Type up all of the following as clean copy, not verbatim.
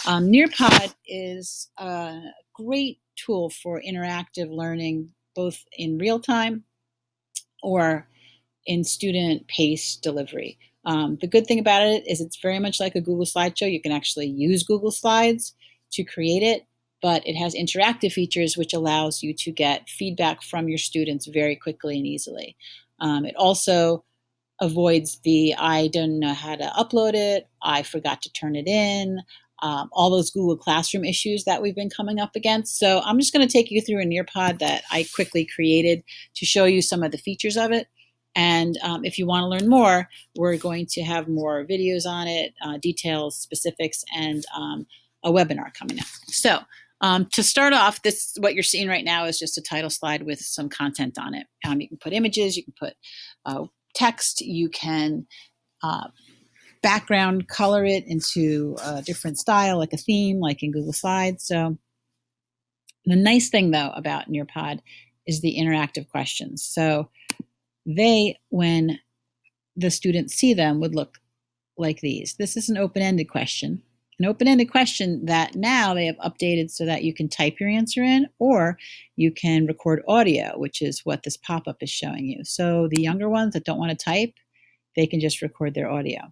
Nearpod is a great tool for interactive learning, both in real time or in student pace delivery. The good thing about it is it's very much like a Google Slideshow. You can actually use Google Slides to create it, but it has interactive features which allows you to get feedback from your students very quickly and easily. It also avoids the I don't know how to upload it, I forgot to turn it in, all those Google Classroom issues that we've been coming up against. So I'm just going to take you through a Nearpod that I quickly created to show you some of the features of it. And if you want to learn more, we're going to have more videos on it, details, specifics, and a webinar coming up. So to start off, what you're seeing right now is just a title slide with some content on it. You can put images, you can put text, you can background color it into a different style, like a theme, like in Google Slides. So the nice thing, though, about Nearpod is the interactive questions. So they, when the students see them, would look like these. This is an open-ended question. An open-ended question that now they have updated so that you can type your answer in, or you can record audio, which is what this pop-up is showing you. So the younger ones that don't want to type, they can just record their audio.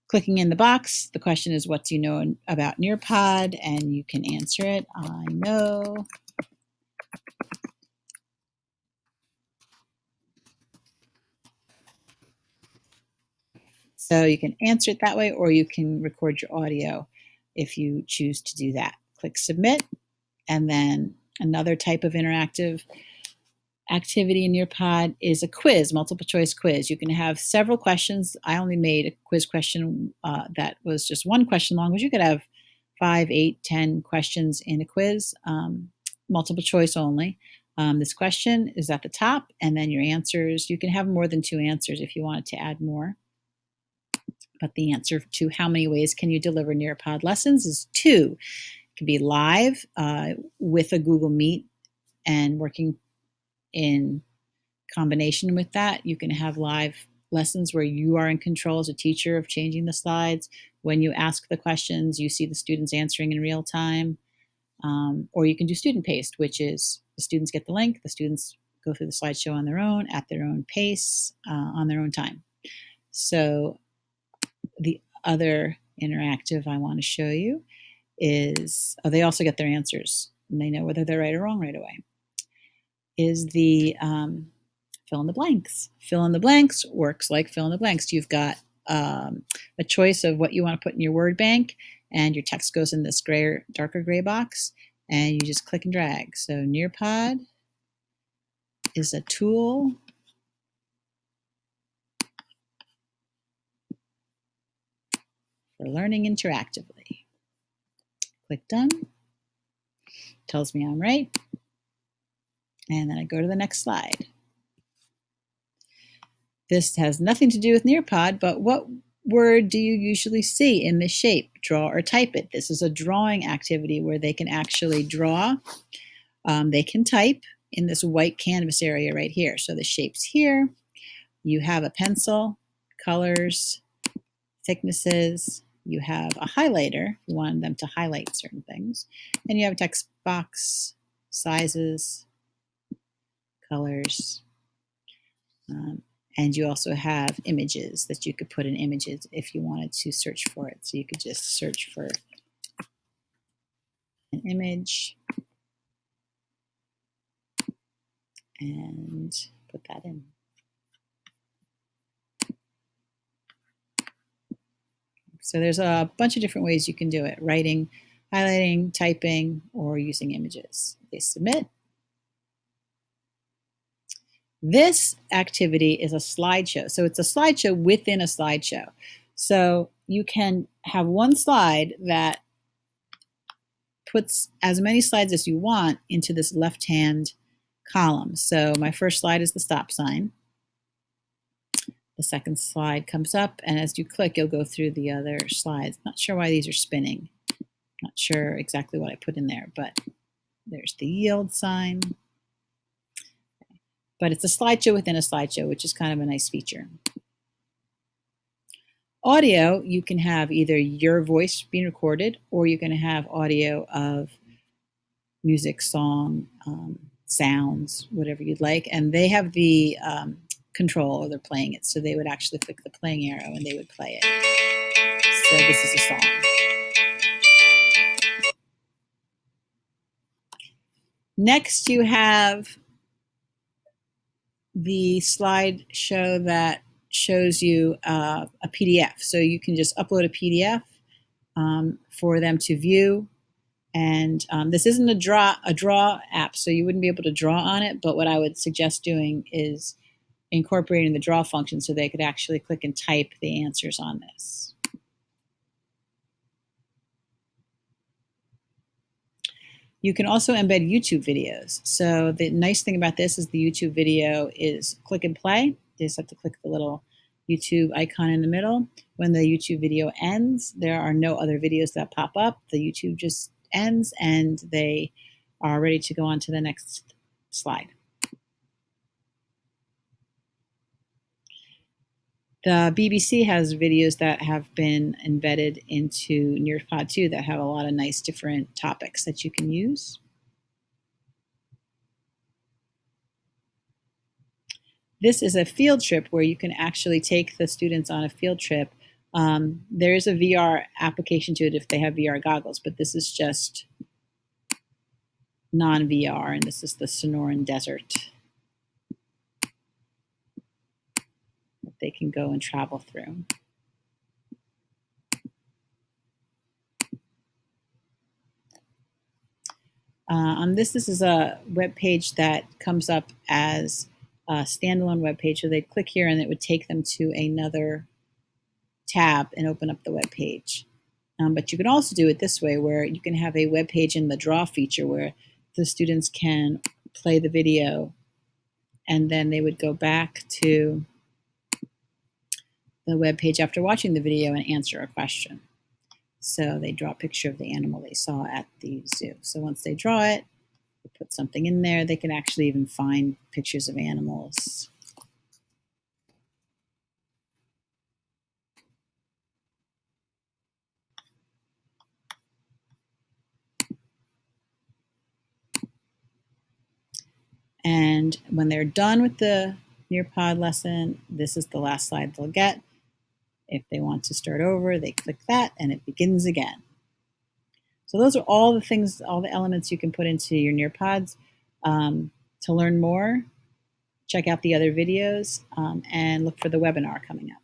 Clicking in the box, the question is, what do you know about Nearpod? And you can answer it. I know So you can answer it that way, or you can record your audio if you choose to do that. Click submit, and then another type of interactive activity in Nearpod is a quiz, multiple choice quiz. You can have several questions. I only made a quiz question that was just one question long, but you could have 5, 8, 10 questions in a quiz, multiple choice only. This question is at the top, and then your answers. You can have more than 2 answers if you wanted to add more. But the answer to how many ways can you deliver Nearpod lessons is 2. It can be live with a Google Meet and working in combination with that. You can have live lessons where you are in control as a teacher of changing the slides. When you ask the questions, you see the students answering in real time. Or you can do student paced, which is the students get the link, the students go through the slideshow on their own, at their own pace, on their own time. So the other interactive I want to show you is, they also get their answers and they know whether they're right or wrong right away, is the fill in the blanks. Fill in the blanks works like fill in the blanks. You've got a choice of what you want to put in your word bank, and your text goes in this darker gray box, and you just click and drag. So Nearpod is a tool for learning interactively. Click done. Tells me I'm right. And then I go to the next slide. This has nothing to do with Nearpod, but what word do you usually see in this shape? Draw or type it. This is a drawing activity where they can actually draw. They can type in this white canvas area right here. So the shape's here. You have a pencil, colors, thicknesses. You have a highlighter. You want them to highlight certain things. And you have a text box, sizes, colors. And you also have images that you could put in images if you wanted to search for it. So you could just search for an image and put that in. So there's a bunch of different ways you can do it: writing, highlighting, typing, or using images. They submit. This activity is a slideshow. So it's a slideshow within a slideshow. So you can have one slide that puts as many slides as you want into this left-hand column. So my first slide is the stop sign. The second slide comes up, and as you click, you'll go through the other slides. Not sure why these are spinning. Not sure exactly what I put in there, but there's the yield sign. But it's a slideshow within a slideshow, which is kind of a nice feature. Audio, you can have either your voice being recorded, or you're going to have audio of music, song, sounds, whatever you'd like. And they have the control, or they're playing it. So they would actually click the playing arrow and they would play it. So this is a song. Next, you have the slideshow that shows you a PDF. So you can just upload a PDF for them to view. And this isn't a draw app, so you wouldn't be able to draw on it. But what I would suggest doing is incorporating the draw function so they could actually click and type the answers on this. You can also embed YouTube videos. So the nice thing about this is the YouTube video is click and play. You just have to click the little YouTube icon in the middle. When the YouTube video ends, there are no other videos that pop up. The YouTube just ends and they are ready to go on to the next slide. The BBC has videos that have been embedded into Nearpod too that have a lot of nice different topics that you can use. This is a field trip where you can actually take the students on a field trip. There is a VR application to it if they have VR goggles, but this is just non-VR, and this is the Sonoran Desert that they can go and travel through. This is a web page that comes up as a standalone web page. So they'd click here and it would take them to another tab and open up the web page. But you can also do it this way, where you can have a web page in the draw feature where the students can play the video and then they would go back to the web page after watching the video and answer a question. So they draw a picture of the animal they saw at the zoo. So once they draw it, they put something in there. They can actually even find pictures of animals. And when they're done with the Nearpod lesson, this is the last slide they'll get. If they want to start over, they click that and it begins again. So those are all the things, all the elements you can put into your Nearpods. To learn more, check out the other videos and look for the webinar coming up.